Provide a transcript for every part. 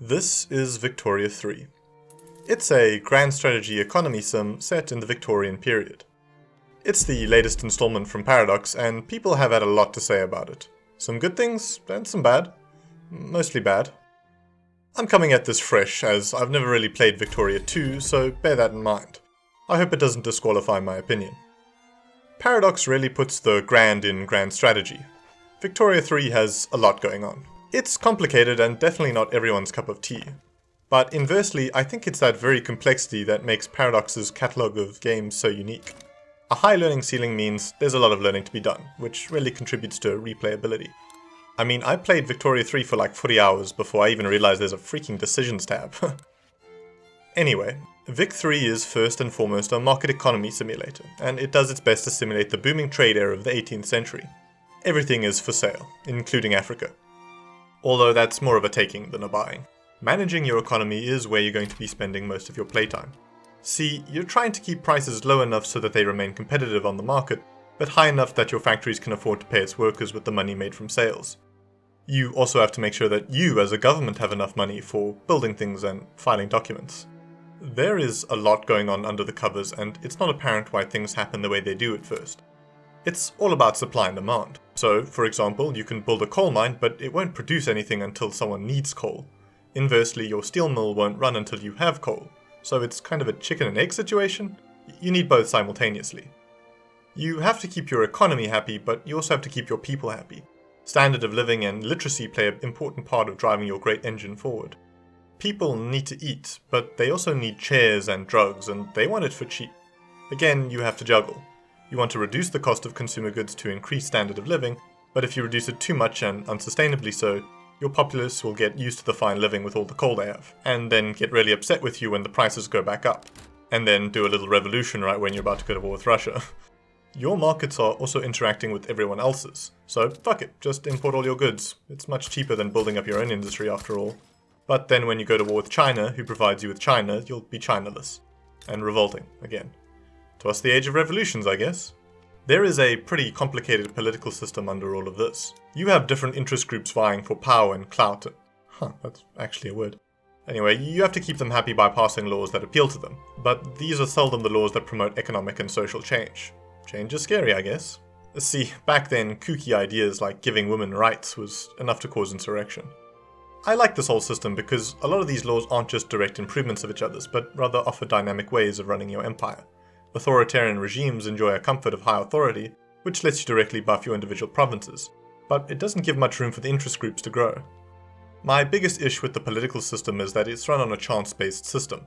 This is Victoria 3. It's a grand strategy economy sim set in the Victorian period. It's the latest installment from Paradox, and people have had a lot to say about it. Some good things, and some bad. Mostly bad. I'm coming at this fresh, as I've never really played Victoria 2, so bear that in mind. I hope it doesn't disqualify my opinion. Paradox really puts the grand in grand strategy. Victoria 3 has a lot going on. It's complicated and definitely not everyone's cup of tea. But inversely, I think it's that very complexity that makes Paradox's catalogue of games so unique. A high learning ceiling means there's a lot of learning to be done, which really contributes to replayability. I mean, I played Victoria 3 for like 40 hours before I even realized there's a freaking decisions tab. Anyway, Vic 3 is first and foremost a market economy simulator, and it does its best to simulate the booming trade era of the 18th century. Everything is for sale, including Africa. Although that's more of a taking than a buying. Managing your economy is where you're going to be spending most of your playtime. See, you're trying to keep prices low enough so that they remain competitive on the market, but high enough that your factories can afford to pay its workers with the money made from sales. You also have to make sure that you as a government have enough money for building things and filing documents. There is a lot going on under the covers, and it's not apparent why things happen the way they do at first. It's all about supply and demand. So, for example, you can build a coal mine, but it won't produce anything until someone needs coal. Inversely, your steel mill won't run until you have coal. So it's kind of a chicken and egg situation. You need both simultaneously. You have to keep your economy happy, but you also have to keep your people happy. Standard of living and literacy play an important part of driving your great engine forward. People need to eat, but they also need chairs and drugs, and they want it for cheap. Again, you have to juggle. You want to reduce the cost of consumer goods to increase standard of living, but if you reduce it too much and unsustainably so, your populace will get used to the fine living with all the coal they have, and then get really upset with you when the prices go back up, and then do a little revolution right when you're about to go to war with Russia. Your markets are also interacting with everyone else's, so fuck it, just import all your goods. It's much cheaper than building up your own industry after all. But then when you go to war with China, who provides you with China, you'll be Chinaless. And revolting, again. 'Twas the age of revolutions, I guess. There is a pretty complicated political system under all of this. You have different interest groups vying for power and clout. That's actually a word. Anyway, you have to keep them happy by passing laws that appeal to them, but these are seldom the laws that promote economic and social change. Change is scary, I guess. See, back then, kooky ideas like giving women rights was enough to cause insurrection. I like this whole system because a lot of these laws aren't just direct improvements of each other's, but rather offer dynamic ways of running your empire. Authoritarian regimes enjoy a comfort of high authority, which lets you directly buff your individual provinces, but it doesn't give much room for the interest groups to grow. My biggest issue with the political system is that it's run on a chance-based system.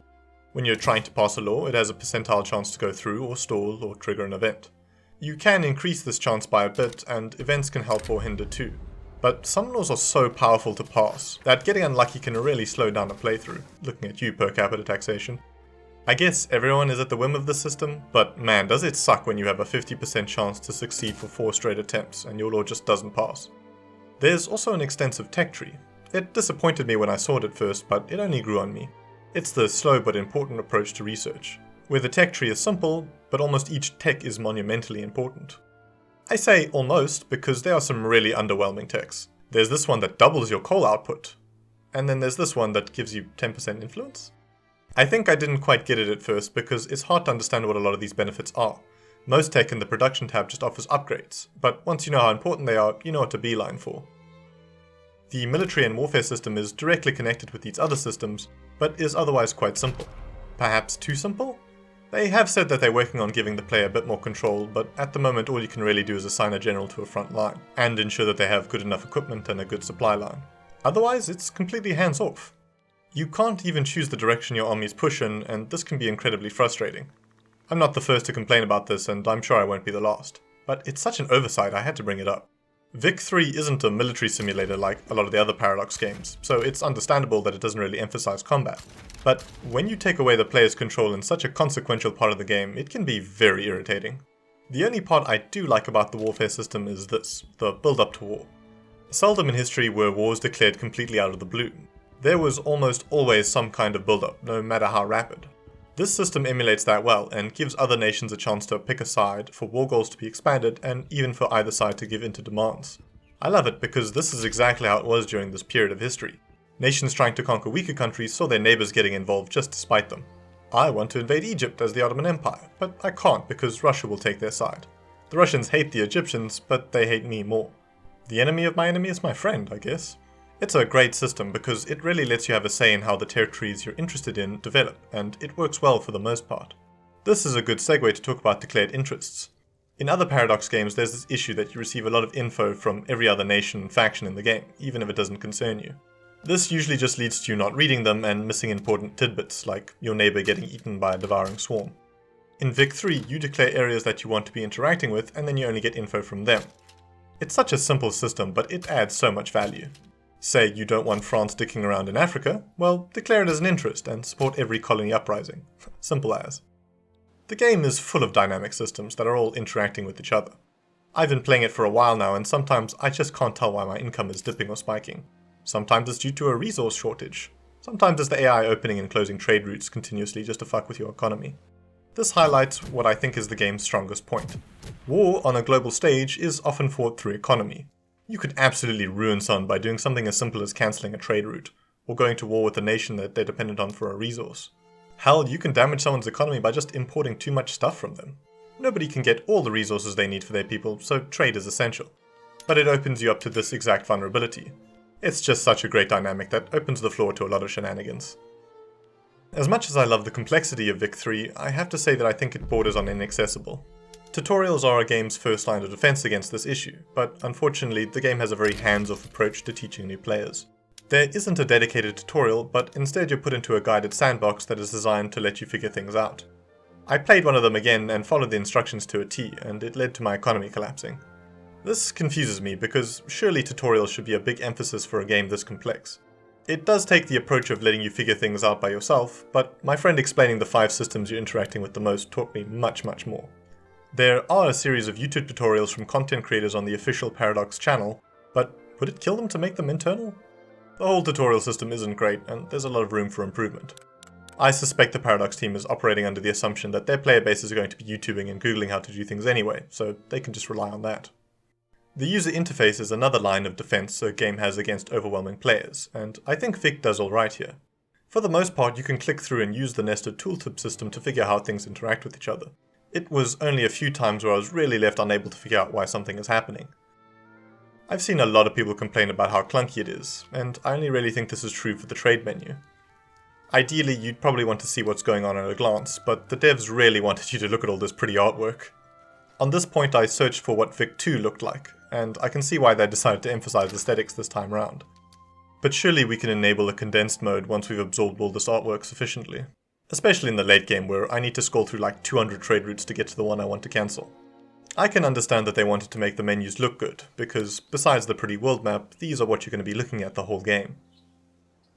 When you're trying to pass a law, it has a percentile chance to go through, or stall, or trigger an event. You can increase this chance by a bit, and events can help or hinder too. But some laws are so powerful to pass that getting unlucky can really slow down a playthrough, looking at you per capita taxation. I guess everyone is at the whim of the system, but man, does it suck when you have a 50% chance to succeed for 4 straight attempts and your law just doesn't pass. There's also an extensive tech tree. It disappointed me when I saw it at first, but it only grew on me. It's the slow but important approach to research, where the tech tree is simple, but almost each tech is monumentally important. I say almost because there are some really underwhelming techs. There's this one that doubles your coal output, and then there's this one that gives you 10% influence. I think I didn't quite get it at first because it's hard to understand what a lot of these benefits are. Most tech in the production tab just offers upgrades, but once you know how important they are, you know what to beeline for. The military and warfare system is directly connected with these other systems, but is otherwise quite simple. Perhaps too simple? They have said that they're working on giving the player a bit more control, but at the moment all you can really do is assign a general to a front line, and ensure that they have good enough equipment and a good supply line. Otherwise, it's completely hands-off. You can't even choose the direction your armies push in, and this can be incredibly frustrating. I'm not the first to complain about this, and I'm sure I won't be the last. But it's such an oversight, I had to bring it up. Vic 3 isn't a military simulator like a lot of the other Paradox games, so it's understandable that it doesn't really emphasize combat. But when you take away the player's control in such a consequential part of the game, it can be very irritating. The only part I do like about the warfare system is this, the build-up to war. Seldom in history were wars declared completely out of the blue. There was almost always some kind of build-up, no matter how rapid. This system emulates that well, and gives other nations a chance to pick a side, for war goals to be expanded, and even for either side to give in to demands. I love it because this is exactly how it was during this period of history. Nations trying to conquer weaker countries saw their neighbours getting involved just to spite them. I want to invade Egypt as the Ottoman Empire, but I can't because Russia will take their side. The Russians hate the Egyptians, but they hate me more. The enemy of my enemy is my friend, I guess. It's a great system because it really lets you have a say in how the territories you're interested in develop, and it works well for the most part. This is a good segue to talk about declared interests. In other Paradox games, there's this issue that you receive a lot of info from every other nation and faction in the game, even if it doesn't concern you. This usually just leads to you not reading them and missing important tidbits, like your neighbour getting eaten by a devouring swarm. In Vic 3, you declare areas that you want to be interacting with, and then you only get info from them. It's such a simple system, but it adds so much value. Say you don't want France dicking around in Africa, well, declare it as an interest and support every colony uprising. Simple as. The game is full of dynamic systems that are all interacting with each other. I've been playing it for a while now, and sometimes I just can't tell why my income is dipping or spiking. Sometimes it's due to a resource shortage. Sometimes it's the AI opening and closing trade routes continuously just to fuck with your economy. This highlights what I think is the game's strongest point. War on a global stage is often fought through economy. You could absolutely ruin someone by doing something as simple as cancelling a trade route, or going to war with a nation that they're dependent on for a resource. Hell, you can damage someone's economy by just importing too much stuff from them. Nobody can get all the resources they need for their people, so trade is essential. But it opens you up to this exact vulnerability. It's just such a great dynamic that opens the floor to a lot of shenanigans. As much as I love the complexity of Vic 3, I have to say that I think it borders on inaccessible. Tutorials are a game's first line of defense against this issue, but unfortunately the game has a very hands-off approach to teaching new players. There isn't a dedicated tutorial, but instead you're put into a guided sandbox that is designed to let you figure things out. I played one of them again and followed the instructions to a T, and it led to my economy collapsing. This confuses me because surely tutorials should be a big emphasis for a game this complex. It does take the approach of letting you figure things out by yourself, but my friend explaining the 5 systems you're interacting with the most taught me much more. There are a series of YouTube tutorials from content creators on the official Paradox channel, but would it kill them to make them internal? The whole tutorial system isn't great, and there's a lot of room for improvement. I suspect the Paradox team is operating under the assumption that their player bases are going to be YouTubing and Googling how to do things anyway, so they can just rely on that. The user interface is another line of defense a game has against overwhelming players, and I think Vic does alright here. For the most part, you can click through and use the nested tooltip system to figure how things interact with each other. It was only a few times where I was really left unable to figure out why something is happening. I've seen a lot of people complain about how clunky it is, and I only really think this is true for the trade menu. Ideally, you'd probably want to see what's going on at a glance, but the devs really wanted you to look at all this pretty artwork. On this point, I searched for what Vic 2 looked like, and I can see why they decided to emphasize aesthetics this time round. But surely we can enable a condensed mode once we've absorbed all this artwork sufficiently. Especially in the late game where I need to scroll through like 200 trade routes to get to the one I want to cancel. I can understand that they wanted to make the menus look good, because besides the pretty world map, these are what you're going to be looking at the whole game.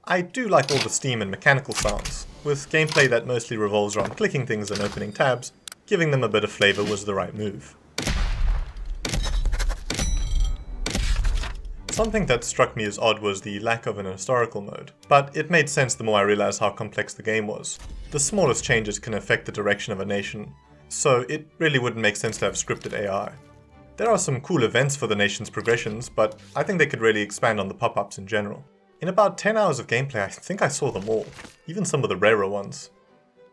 I do like all the steam and mechanical sounds. With gameplay that mostly revolves around clicking things and opening tabs, giving them a bit of flavour was the right move. Something that struck me as odd was the lack of an historical mode, but it made sense the more I realised how complex the game was. The smallest changes can affect the direction of a nation, so it really wouldn't make sense to have scripted AI. There are some cool events for the nation's progressions, but I think they could really expand on the pop-ups in general. In about 10 hours of gameplay, I think I saw them all, even some of the rarer ones.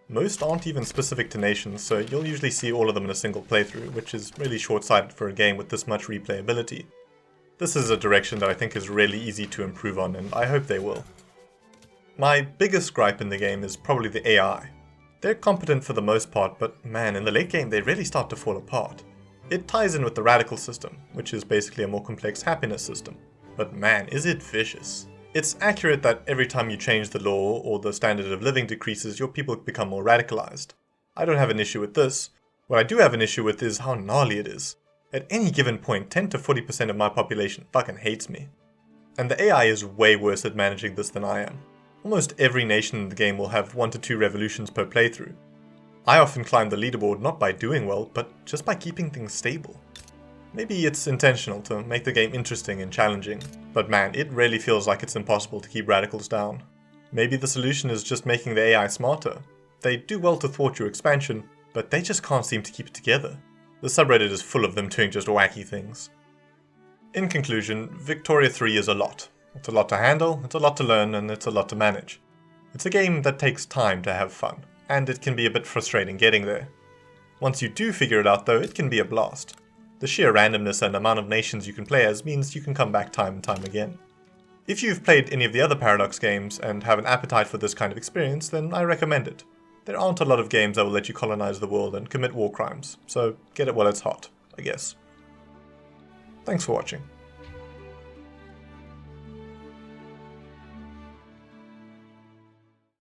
Most aren't even specific to nations, so you'll usually see all of them in a single playthrough, which is really short-sighted for a game with this much replayability. This is a direction that I think is really easy to improve on, and I hope they will. My biggest gripe in the game is probably the AI. They're competent for the most part, but man, in the late game they really start to fall apart. It ties in with the radical system, which is basically a more complex happiness system. But man, is it vicious. It's accurate that every time you change the law or the standard of living decreases, your people become more radicalized. I don't have an issue with this. What I do have an issue with is how gnarly it is. At any given point, 10 to 40% of my population fucking hates me. And the AI is way worse at managing this than I am. Almost every nation in the game will have 1 to 2 revolutions per playthrough. I often climb the leaderboard not by doing well, but just by keeping things stable. Maybe it's intentional to make the game interesting and challenging, but man, it really feels like it's impossible to keep radicals down. Maybe the solution is just making the AI smarter. They do well to thwart your expansion, but they just can't seem to keep it together. The subreddit is full of them doing just wacky things. In conclusion, Victoria 3 is a lot. It's a lot to handle, it's a lot to learn, and it's a lot to manage. It's a game that takes time to have fun, and it can be a bit frustrating getting there. Once you do figure it out though, it can be a blast. The sheer randomness and amount of nations you can play as means you can come back time and time again. If you've played any of the other Paradox games and have an appetite for this kind of experience, then I recommend it. There aren't a lot of games that will let you colonize the world and commit war crimes, so get it while it's hot, I guess. Thanks for watching.